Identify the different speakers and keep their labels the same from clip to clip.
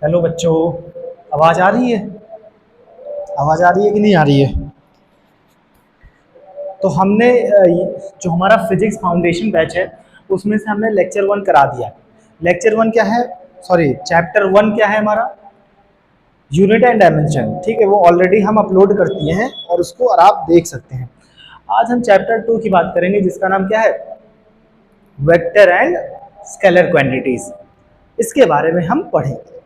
Speaker 1: Hello बच्चों, आवाज़ आ रही है? आवाज़ आ रही है कि नहीं आ रही है? तो हमने जो हमारा फिजिक्स फाउंडेशन बैच है उसमें से हमने लेक्चर 1 करा दिया। लेक्चर 1 क्या है? सॉरी, चैप्टर 1 क्या है हमारा? Unit and dimension. ठीक है, वो ऑलरेडी हम अपलोड कर दिए हैं और उसको और आप देख सकते हैं। आज हम चैप्टर 2 की बात करेंगे जिसका नाम क्या है? Vector and scalar quantities. इसके बारे में हम पढ़ेंगे।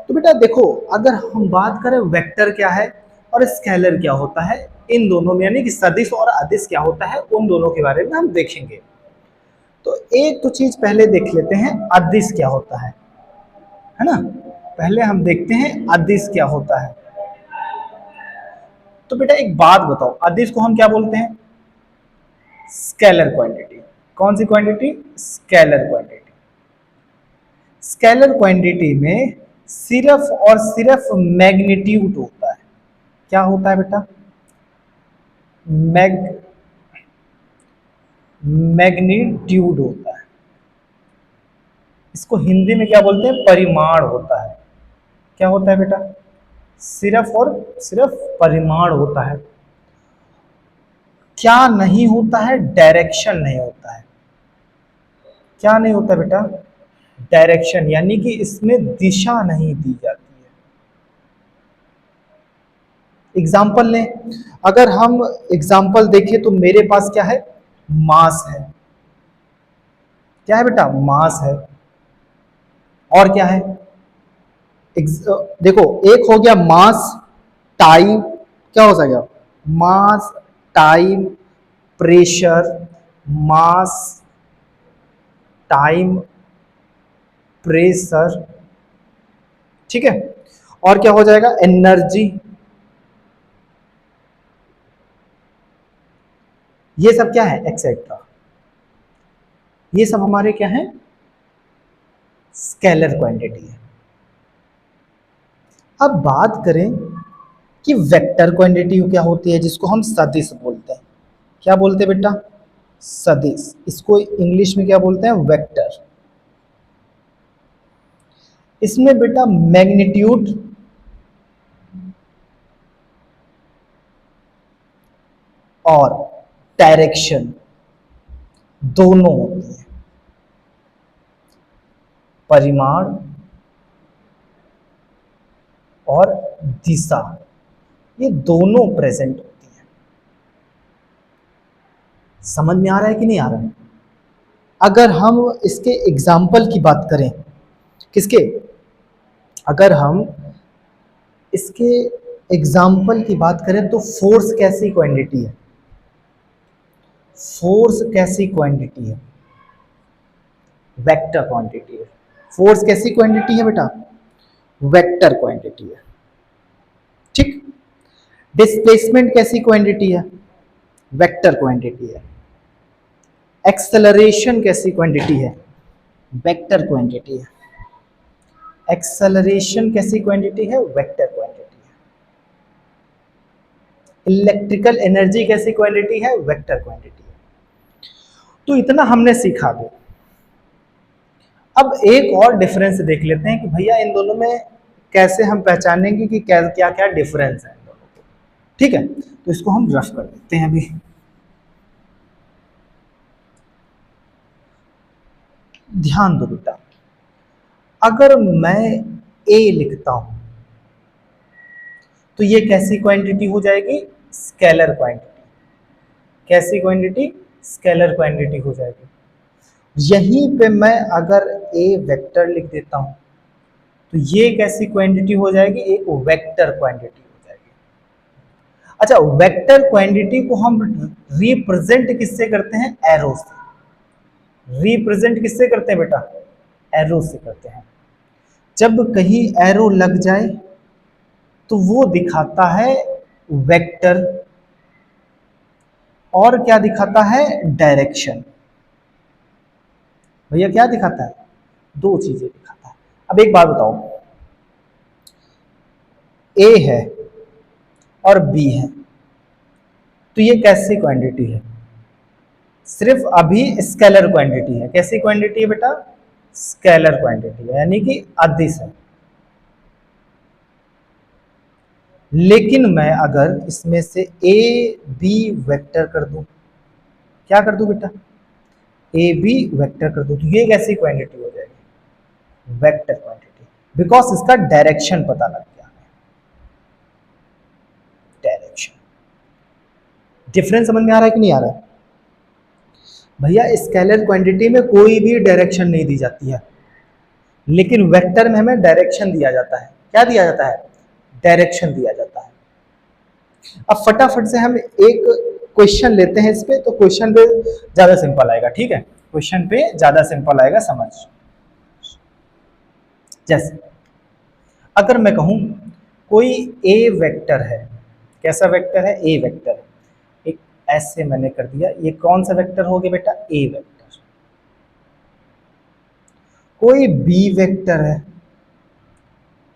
Speaker 1: तो बेटा देखो, अगर हम बात करें वेक्टर क्या है और स्केलर क्या होता है, इन दोनों में यानी कि सदिश और अदिश क्या होता है, उन दोनों के बारे में हम देखेंगे। तो एक तो चीज पहले देख लेते हैं, अदिश क्या होता है ना। पहले हम देखते हैं अदिश क्या होता है। तो बेटा एक बात बताओ, अदिश को हम क्या बोलते हैं? Scalar quantity. कौन सी quantity? Scalar quantity. Scalar quantity में सिर्फ और सिर्फ मैग्नीट्यूड होता है। क्या होता है बेटा? मैग मैग्नीट्यूड होता है। इसको हिंदी में क्या बोलते हैं? परिमाण होता है। क्या होता है बेटा? सिर्फ और सिर्फ परिमाण होता है। क्या नहीं होता है? डायरेक्शन नहीं होता है। क्या नहीं होता बेटा? डायरेक्शन, यानी कि इसमें दिशा नहीं दी जाती है। एग्जाम्पल लें, अगर हम एग्जाम्पल देखें तो मेरे पास क्या है? मास है। क्या है बेटा? मास है। और क्या है? देखो, एक हो गया मास, टाइम, क्या हो जाएगा? मास, टाइम, प्रेशर, मास, टाइम, प्रेशर। ठीक है। और क्या हो जाएगा? एनर्जी। ये सब क्या है? एक्सेट्रा। ये सब हमारे क्या है? स्केलर क्वांटिटी है। अब बात करें कि वेक्टर क्वांटिटी क्या होती है, जिसको हम सदिश बोलते हैं। क्या बोलते हैं बेटा? सदिश। इसको इंग्लिश में क्या बोलते हैं? वेक्टर। इसमें बेटा मैग्नीट्यूड और डायरेक्शन दोनों होती है। परिमाण और दिशा, ये दोनों प्रेजेंट होती है। समझ में आ रहा है कि नहीं आ रहा है? अगर हम इसके एग्जाम्पल की बात करें, किसके? अगर हम इसके एग्जाम्पल की बात करें तो फोर्स कैसी क्वांटिटी है? फोर्स कैसी क्वांटिटी है? वेक्टर क्वांटिटी है। फोर्स कैसी क्वांटिटी है बेटा? वेक्टर क्वांटिटी है। ठीक। डिस्प्लेसमेंट कैसी क्वांटिटी है? वेक्टर क्वांटिटी है। एक्सेलरेशन कैसी क्वांटिटी है? वेक्टर क्वांटिटी है। एक्सेलरेशन कैसी क्वांटिटी है? वेक्टर क्वांटिटी है। इलेक्ट्रिकल एनर्जी कैसी क्वांटिटी है? वेक्टर क्वांटिटी है। तो इतना हमने सीखा भी। अब एक और डिफरेंस देख लेते हैं कि भैया इन दोनों में कैसे हम पहचानेंगे कि क्या क्या क्या डिफरेंस है इन दोनों को। ठीक है, तो इसको हम रफ कर देते हैं अभी। ध्यान दो बेटा, अगर मैं ए लिखता हूं तो ये कैसी क्वांटिटी हो जाएगी? Scalar quantity. कैसी क्वांटिटी? स्केलर क्वांटिटी हो जाएगी। यहीं पे मैं अगर ए वेक्टर लिख देता हूं तो ये कैसी क्वांटिटी हो जाएगी? एक वेक्टर क्वांटिटी हो जाएगी। अच्छा, वेक्टर क्वांटिटी को हम रिप्रेजेंट किससे करते हैं? एरो से। रिप्रेजेंट किससे करते हैं बेटा? एरो से करते हैं। जब कहीं एरो लग जाए तो वो दिखाता है वेक्टर, और क्या दिखाता है? डायरेक्शन। भैया क्या दिखाता है? दो चीजें दिखाता है। अब एक बात बताओ, ए है और बी है, तो ये कैसी क्वांटिटी है? सिर्फ अभी स्केलर क्वांटिटी है। कैसी क्वांटिटी है बेटा? स्केलर क्वांटिटी है, यानी कि अदिश है। लेकिन मैं अगर इसमें से ए बी वेक्टर कर दूं, क्या कर दूं बेटा, ए बी वेक्टर कर दूं, तो ये कैसी क्वांटिटी हो जाएगी, वेक्टर क्वांटिटी, बिकॉज इसका डायरेक्शन पता लग गया, डायरेक्शन। डिफरेंस समझ में आ रहा है कि नहीं आ रहा है भैया? स्केलर क्वांटिटी में कोई भी डायरेक्शन नहीं दी जाती है, लेकिन वेक्टर में हमें डायरेक्शन दिया जाता है। क्या दिया जाता है? डायरेक्शन दिया जाता है। अब फटाफट से हम एक क्वेश्चन लेते हैं इस पे, तो क्वेश्चन पे ज्यादा सिंपल आएगा, ठीक है? क्वेश्चन पे ज्यादा सिंपल आएगा समझ। जैसे अगर मैं कहूं कोई ए वेक्टर है, कैसा वेक्टर है? ए वेक्टर, एक ऐसे मैंने कर दिया, ये कौन सा वेक्टर हो गया बेटा? ए वेक्टर। कोई बी वेक्टर है,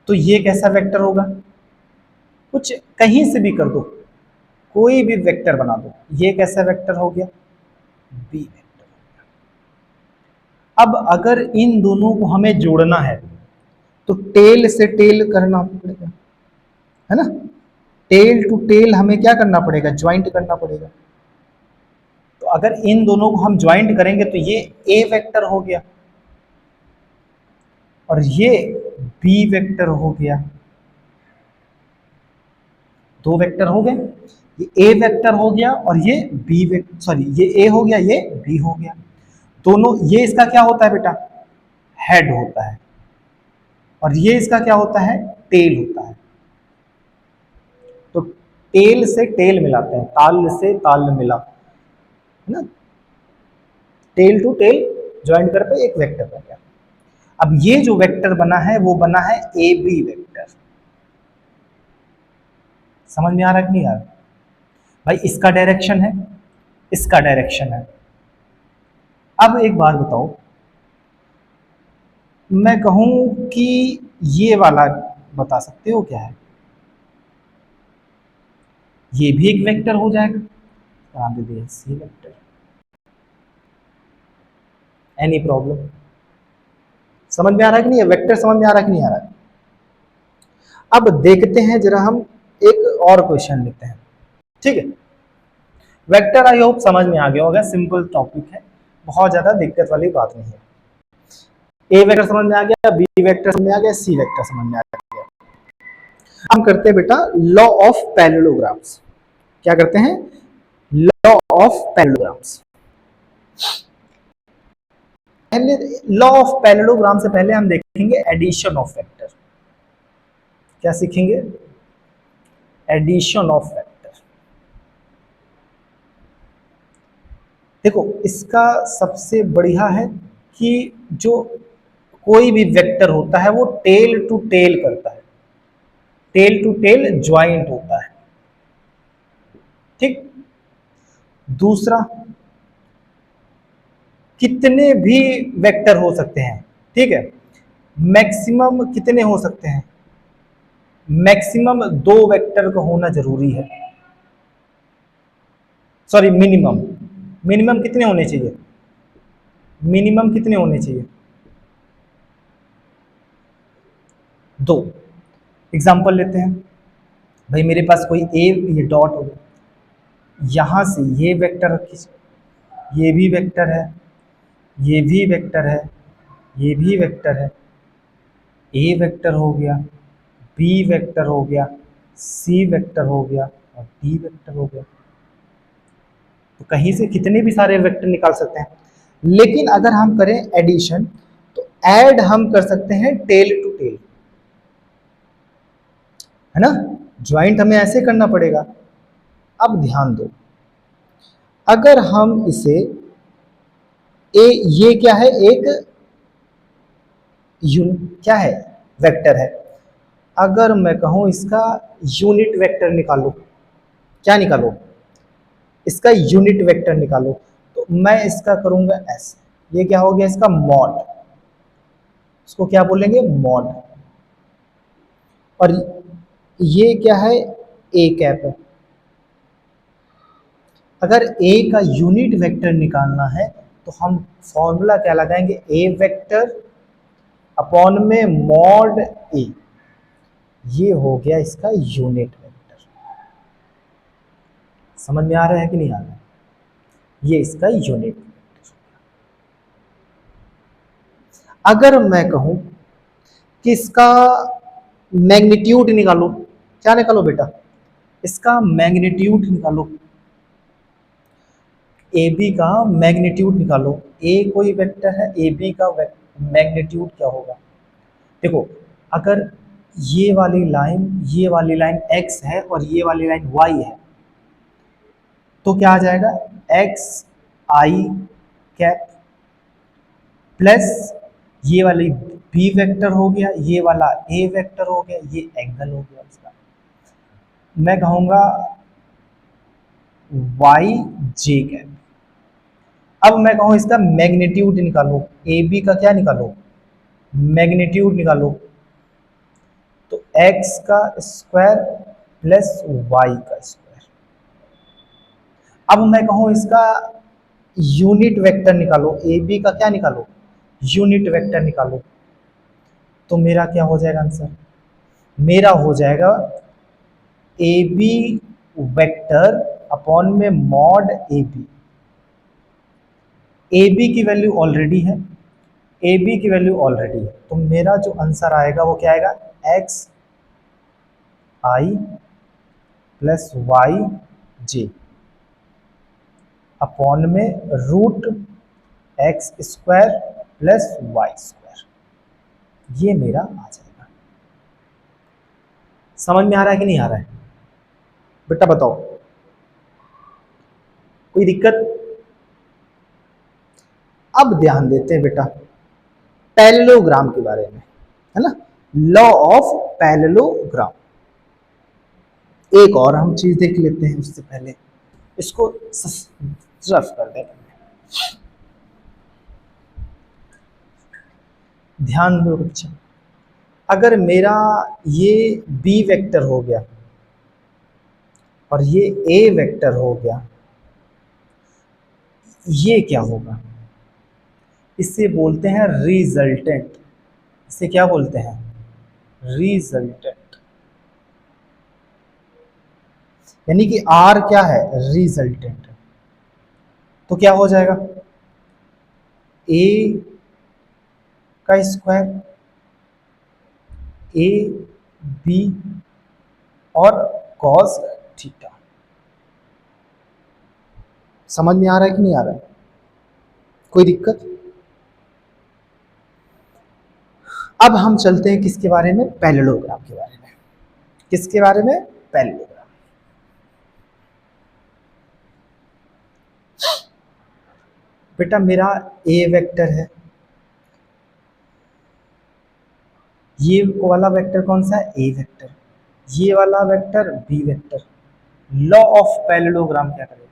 Speaker 1: तो ये कैसा वेक्टर होगा? कुछ कहीं से भी कर दो, कोई भी वेक्टर बना दो, ये कैसा वेक्टर हो गया? B vector. अब अगर इन दोनों को हमें जोड़ना है तो टेल से टेल करना पड़ेगा, है ना? टेल टू टेल हमें क्या करना पड़ेगा? ज्वाइंट करना पड़ेगा। तो अगर इन दोनों को हम ज्वाइंट करेंगे तो ये ए वेक्टर हो गया और ये बी वेक्टर हो गया। दो वेक्टर हो गए, ये ए वेक्टर हो गया और ये बी वेक्टर, सॉरी ये ए हो गया, ये बी हो गया। दोनों, ये इसका क्या होता है बेटा? हेड होता है, और ये इसका क्या होता है? टेल होता है। तो टेल से टेल मिलाते हैं, ताल से ताल मिला, है ना? टेल टू टेल ज्वाइंट कर पे एक वेक्टर बन गया। अब ये जो वेक्टर बना है वो बना है ए बी वेक्टर। समझ में आ रहा है कि नहीं आ रहा? भाई इसका डायरेक्शन है, इसका डायरेक्शन है। अब एक बात बताओ, मैं कहूं कि ये वाला बता सकते हो क्या है? ये भी एक वेक्टर हो जाएगा, नाम दे दिया सी वेक्टर। Any problem? समझ में आ रहा है कि नहीं? वेक्टर समझ में आ रहा है कि नहीं आ रहा है? अब देखते हैं जरा, हम एक और क्वेश्चन लेते हैं, ठीक है? वेक्टर आई होप समझ में आ गया होगा, सिंपल टॉपिक है, बहुत ज्यादा दिक्कत वाली बात नहीं है। ए वेक्टर समझ में आ गया, बी वेक्टर समझ में आ गया, सी वेक्टर समझ में आ गया। हम करते हैं बेटा लॉ ऑफ पैरेललोग्राम्स। क्या करते हैं? Law of parallelograms. पहले लॉ ऑफ पैरेललोग्राम से पहले हम देखेंगे एडिशन ऑफ वेक्टर। क्या सीखेंगे? Addition of vector. देखो इसका सबसे बढ़िया है कि जो कोई भी वेक्टर होता है वो टेल टू टेल करता है, टेल टू टेल ज्वाइंट होता है, ठीक? दूसरा, कितने भी वेक्टर हो सकते हैं, ठीक है? मैक्सिमम कितने हो सकते हैं? मैक्सिमम दो वेक्टर का होना जरूरी है, सॉरी मिनिमम। मिनिमम कितने होने चाहिए? मिनिमम कितने होने चाहिए? दो। एग्जाम्पल लेते हैं, भाई मेरे पास कोई ए, ये डॉट हो गया, यहां से ये वेक्टर खींच, ये भी वेक्टर है, ये भी वेक्टर है, ये भी वेक्टर है, ए वेक्टर हो गया, बी वेक्टर हो गया, सी वेक्टर हो गया और डी वेक्टर हो गया। तो कहीं से कितने भी सारे वेक्टर निकाल सकते हैं, लेकिन अगर हम करें एडिशन तो ऐड हम कर सकते हैं टेल टू टेल, है ना? ज्वाइंट हमें ऐसे करना पड़ेगा। अब ध्यान दो, अगर हम इसे ये क्या है? एक क्या है? वेक्टर है। अगर मैं कहूं इसका यूनिट वेक्टर निकालो, क्या निकालो? इसका यूनिट वेक्टर निकालो, तो मैं इसका करूंगा ऐसे, ये क्या हो गया? इसका मॉड, इसको क्या बोलेंगे? मॉड। और ये क्या है? ए कैप है। अगर ए का यूनिट वेक्टर निकालना है तो हम फॉर्मूला क्या लगाएंगे? ए वेक्टर अपॉन में मॉड ए, ये हो गया इसका यूनिट वेक्टर। समझ में आ रहा है कि नहीं आ रहा है? ये इसका यूनिट। अगर मैं कहूं कि इसका मैग्नीट्यूड निकालो, क्या निकालो बेटा? इसका मैग्नीट्यूड निकालो, ए बी का मैग्नीट्यूड निकालो। ए कोई वेक्टर है, ए बी का मैग्नीट्यूड क्या होगा? देखो, अगर ये वाली लाइन x है और ये वाली लाइन y है, तो क्या आ जाएगा? एक्स आई कैप प्लस ये वाली बी वेक्टर हो गया, ये वाला ए वेक्टर हो गया, ये एंगल हो गया इसका। मैं कहूंगा वाई जे कैप। अब मैं कहूँ इसका मैग्नीट्यूड निकालो, ए बी का क्या निकालो? मैग्नीट्यूड निकालो। तो x का स्क्वायर प्लस y का स्क्वायर। अब मैं कहूँ इसका यूनिट वेक्टर निकालो, ए बी का क्या निकालो? यूनिट वेक्टर निकालो। तो मेरा क्या हो जाएगा आंसर? मेरा हो जाएगा ए बी वेक्टर अपॉन में mod a b. A b की वैल्यू ऑलरेडी है, ए बी की वैल्यू ऑलरेडी है, तो मेरा जो आंसर आएगा वो क्या आएगा? X i plus y j upon में root x square plus y square. ये मेरा आ जाएगा। समझ में आ रहा है कि नहीं आ रहा है बेटा? बताओ, कोई दिक्कत? अब ध्यान देते हैं बेटा पैरेललोग्राम के बारे में, है ना? Law of parallelogram. एक और हम चीज देख लेते हैं उससे पहले, इसको रफ कर देते हैं। ध्यान दो बच्चा, अगर मेरा ये बी वेक्टर हो गया और ये ए वेक्टर हो गया, ये क्या होगा? इसे बोलते हैं रिजल्टेंट। इसे क्या बोलते हैं? रिजल्टेंट। यानी कि आर क्या है? रिजल्टेंट। तो क्या हो जाएगा? ए का स्क्वायर, ए बी और कॉस थीटा। समझ में आ रहा है कि नहीं आ रहा है? कोई दिक्कत? अब हम चलते हैं किसके बारे में? पैरेललोग्राम के बारे में। किसके बारे में? पैरेललोग्राम। बेटा मेरा ए वेक्टर है, ये वाला वेक्टर कौन सा है? A vector. ये वाला vector b vector. Law of parallelogram क्या करेगा?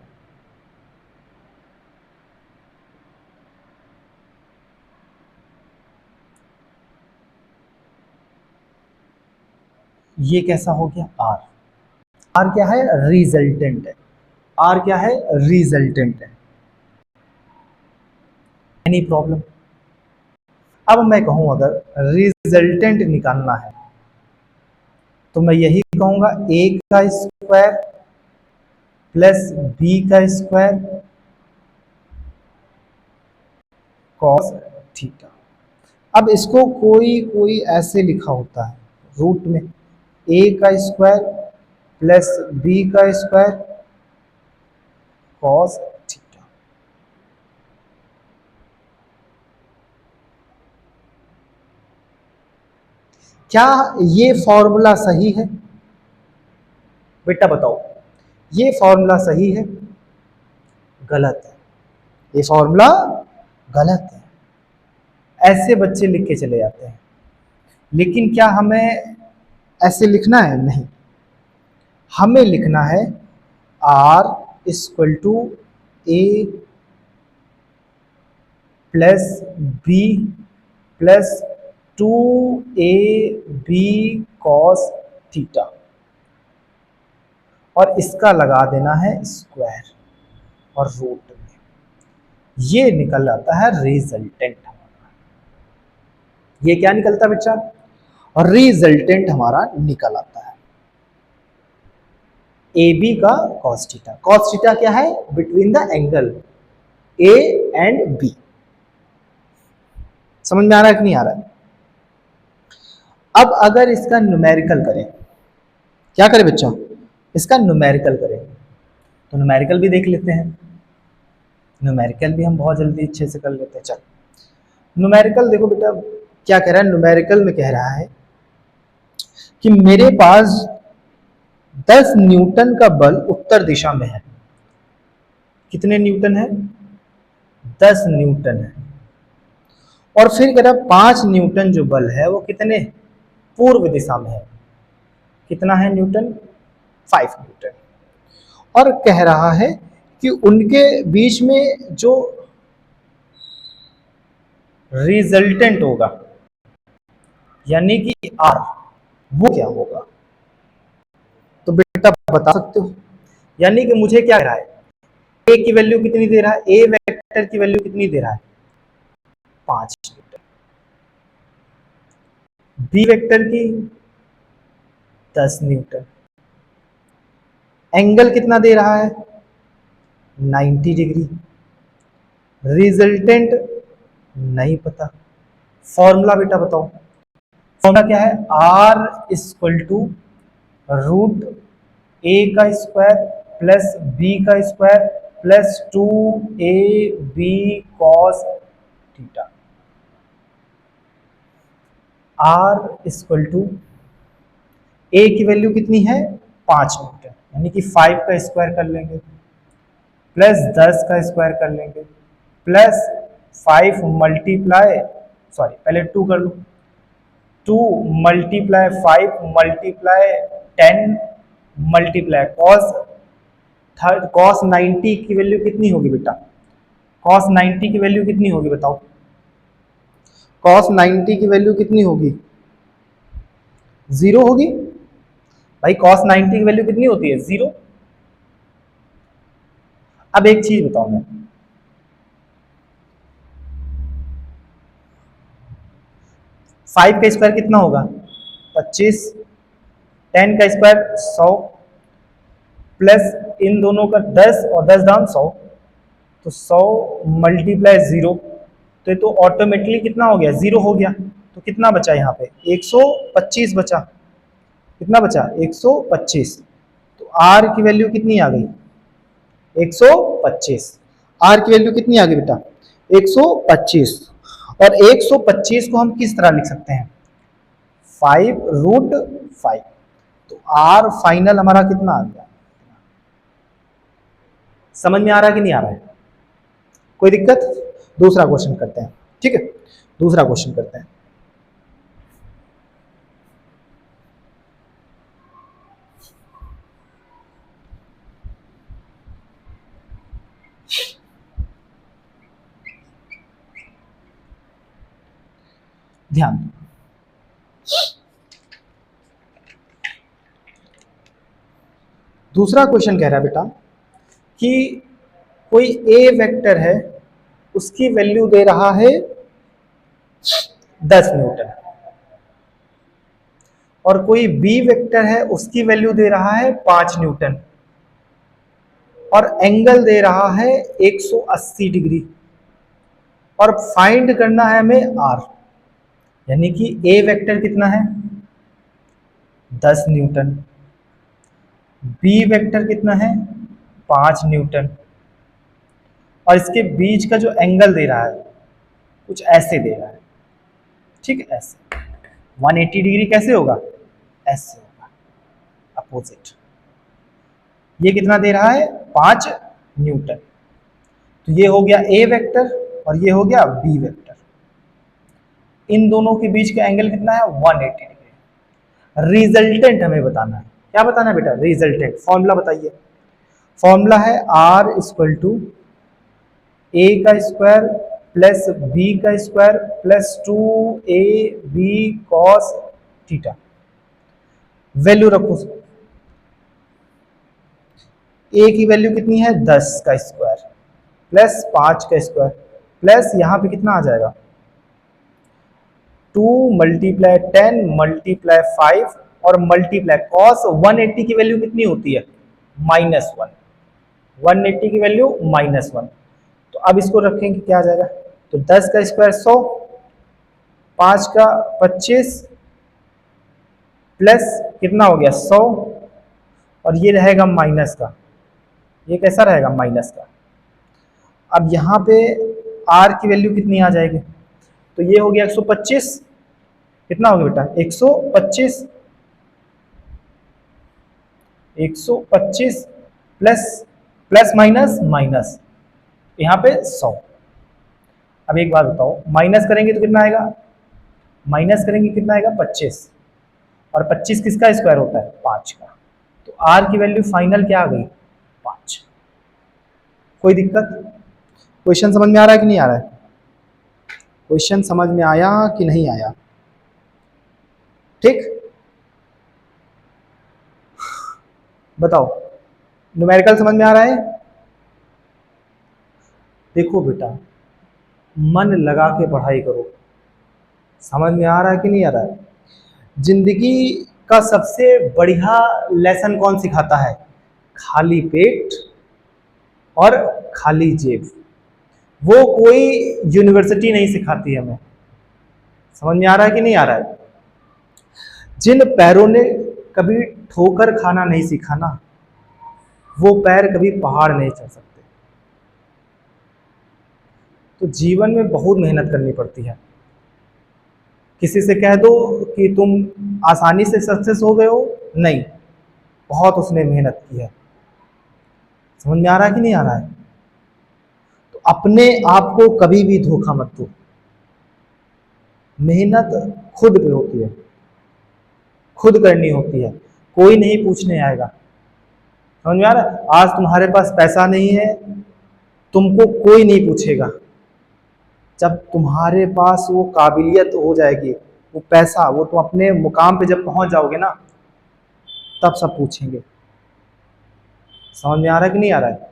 Speaker 1: ये कैसा हो गया? आर। आर क्या है? रिजल्टेंट है। आर क्या है? रिजल्टेंट है। Any problem? अब मैं कहूं अगर रिजल्टेंट निकालना है तो मैं यही कहूंगा ए का स्क्वायर प्लस बी का स्क्वायर कॉस थीटा। अब इसको कोई कोई ऐसे लिखा होता है रूट में, ए का स्क्वायर प्लस बी का स्क्वायर कॉस थीटा। क्या ये फॉर्मूला सही है बेटा? बताओ, ये फॉर्मूला सही है? गलत है। ये फॉर्मूला गलत है। ऐसे बच्चे लिख के चले जाते हैं, लेकिन क्या हमें ऐसे लिखना है? नहीं, हमें लिखना है are equal to a plus b plus 2ab cos theta, और इसका लगा देना है स्क्वायर और रूट में। ये निकल आता है रिजल्टेंट हमारा। ये क्या निकलता है बच्चा? और रिजल्टेंट हमारा निकल आता है। ए बी का कॉस थीटा। कॉस थीटा क्या है? Between the angle a and b. समझ में आ रहा है कि नहीं आ रहा है? अब अगर इसका न्यूमेरिकल करें, क्या करें बच्चों? इसका न्यूमेरिकल करें, तो न्यूमेरिकल भी देख लेते हैं। न्यूमेरिकल भी हम बहुत जल्दी अच्छे से कर लेते हैं। चल न्यूमेरिकल देखो बेटा, क्या कह रहा है न्यूमेरिकल में? कह रहा है कि मेरे पास 10 न्यूटन का बल उत्तर दिशा में है। कितने न्यूटन है? 10 न्यूटन है। और फिर कह रहा 5 न्यूटन जो बल है वो कितने पूर्व दिशा में है। कितना है न्यूटन? 5 न्यूटन। और कह रहा है कि उनके बीच में जो रिजल्टेंट होगा यानी कि आर, वो क्या होगा? तो बेटा बता सकते हो? यानी कि मुझे क्या कह रहा है, ए की वैल्यू कितनी दे रहा है? ए वेक्टर की वैल्यू कितनी दे रहा है? 5 न्यूटन। बी वेक्टर की 10 न्यूटन। एंगल कितना दे रहा है? 90 डिग्री। रिजल्टेंट नहीं पता। फॉर्मूला बेटा बताओ। फॉर्मूला क्या है? Are equal to root A का स्क्वायर प्लस बी का square plus 2ab cos theta. R equal to A की वैल्यू कितनी है? 5 न्यूटन, यानी कि 5 का स्क्वायर कर लेंगे प्लस 10 का स्क्वायर कर लेंगे प्लस 5 मल्टीप्लाई, सॉरी पहले 2 कर लो, 2 मल्टीप्लाई 5 मल्टीप्लाई 10 मल्टीप्लाई कॉस 90 की वैल्यू कितनी होगी बेटा? कॉस 90 की वैल्यू कितनी होगी बताओ? कॉस 90 की वैल्यू कितनी होगी? 0 होगी भाई। कॉस 90 की वैल्यू कितनी होती है? 0। अब एक चीज बताओ मैं, 5 का स्क्वायर कितना होगा? 25, 10 का स्क्वायर 100 प्लस इन दोनों का 10 और 10 दाम 100, तो 100 मल्टीप्लाई 0, तो ये तो ऑटोमेटिकली कितना हो गया? 0 हो गया। तो कितना बचा यहाँ पे? 125 बचा। कितना बचा? 125। तो आर की वैल्यू कितनी आ गई? 125। आर की वैल्यू कितनी आ गई बेटा? 125। और 125 को हम किस तरह लिख सकते हैं? 5√5। तो आर फाइनल हमारा कितना आ गया? समझ में आ रहा है कि नहीं आ रहा है? कोई दिक्कत? दूसरा क्वेश्चन करते हैं, ठीक है? दूसरा क्वेश्चन करते हैं। ध्यान दो। दूसरा क्वेश्चन कह रहा है बेटा कि कोई ए वेक्टर है, उसकी वैल्यू दे रहा है 10 न्यूटन, और कोई बी वेक्टर है, उसकी वैल्यू दे रहा है 5 न्यूटन, और एंगल दे रहा है 180 डिग्री, और फाइंड करना है हमें आर। यानी कि ए वेक्टर कितना है? 10 न्यूटन। बी वेक्टर कितना है? 5 न्यूटन। और इसके बीच का जो एंगल दे रहा है कुछ ऐसे दे रहा है, ठीक है? ऐसे 180 डिग्री कैसे होगा? ऐसे होगा, अपोजिट। ये कितना दे रहा है? 5 न्यूटन। तो ये हो गया ए वेक्टर और ये हो गया बी वेक्टर। इन दोनों के बीच का एंगल कितना है? 180 डिग्री। रिजल्टेंट हमें बताना है। क्या बताना है बेटा? रिजल्टेंट। फॉर्मूला बताइए। फॉर्मूला है आर इक्वल टू ए का स्क्वायर प्लस बी का square plus 2ab cos theta. Value रखो। ए की वैल्यू कितनी है? 10 का स्क्वायर प्लस 5 का स्क्वायर प्लस यहां पे कितना आ जाएगा? 2 मल्टीप्लाई 10 मल्टीप्लाई 5 और मल्टीप्लाई कॉस 180 की वैल्यू कितनी होती है? -1, 180 की वैल्यू -1। तो अब इसको रखेंगे, क्या आ जाएगा, तो 10 का स्क्वायर 100, 5 का 25 प्लस कितना हो गया 100, और ये रहेगा माइनस का, ये कैसा रहेगा माइनस का। अब यहाँ पे r की वैल्यू कितनी आ जाएगी, तो ये हो गया 125, कितना हो गया बेटा 125, 125 प्लस प्लस माइनस माइनस, यहाँ पे 100। अब एक बात बताओ, माइनस करेंगे तो कितना आएगा, माइनस करेंगे कितना आएगा 25, और 25 किसका स्क्वायर होता है 5 का। तो r की वैल्यू फाइनल क्या आ गई 5। कोई दिक्कत, क्वेश्चन समझ में आ रहा है कि नहीं आ रहा है, क्वेश्चन समझ में आया कि नहीं आया, ठीक, बताओ न्यूमेरिकल समझ में आ रहा है। देखो बेटा, मन लगा के पढ़ाई करो, समझ में आ रहा है कि नहीं आ रहा है। जिंदगी का सबसे बढ़िया लेसन कौन सिखाता है, खाली पेट और खाली जेब, वो कोई यूनिवर्सिटी नहीं सिखाती हमें। समझ में आ रहा है कि नहीं आ रहा है। जिन पैरों ने कभी ठोकर खाना नहीं सीखा ना, वो पैर कभी पहाड़ नहीं चढ़ सकते। तो जीवन में बहुत मेहनत करनी पड़ती है। किसी से कह दो कि तुम आसानी से सक्सेस हो गए हो, नहीं, बहुत उसने मेहनत की है। समझ में आ रहा है कि नहीं आ रहा है। तो अपने आप को कभी भी धोखा मत दो, मेहनत खुद पे होती है, खुद करनी होती है, कोई नहीं पूछने आएगा। समझ में आ रहा है। आज तुम्हारे पास पैसा नहीं है, तुमको कोई नहीं पूछेगा। जब तुम्हारे पास वो काबिलियत हो जाएगी, वो पैसा, वो तुम अपने मुकाम पे जब पहुंच जाओगे ना, तब सब पूछेंगे। समझ में आ रहा है कि नहीं आ रहा है।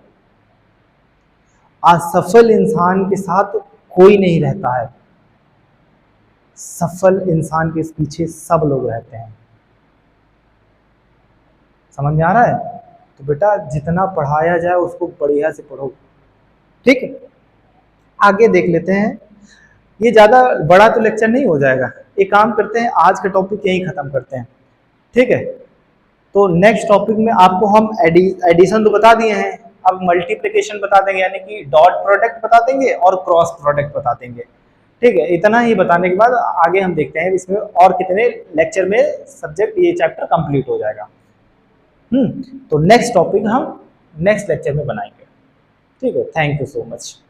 Speaker 1: असफल इंसान के साथ कोई नहीं रहता है, सफल इंसान के पीछे सब लोग रहते हैं। समझ में आ रहा है। तो बेटा जितना पढ़ाया जाए उसको बढ़िया से पढ़ो, ठीक है। आगे देख लेते हैं, ये ज़्यादा बड़ा तो लेक्चर नहीं हो जाएगा। एक काम करते हैं, आज का टॉपिक यहीं ख़त्म करते हैं, ठीक है। तो नेक्स्ट टॉपिक में आपको हम एडिशन तो बता दिए हैं, अब मल्टीप्लिकेशन बता देंगे, यानी कि डॉट प्रोडक्ट बता देंगे और क्रॉस प्रोडक्ट बता देंगे, ठीक है। इतना ही बताने के बाद आगे हम देखते हैं इसमें और कितने लेक्चर में सब्जेक्ट, ये चैप्टर कंप्लीट हो जाएगा। तो नेक्स्ट टॉपिक हम नेक्स्ट लेक्चर में बनाएंगे, ठीक है। Thank you so much.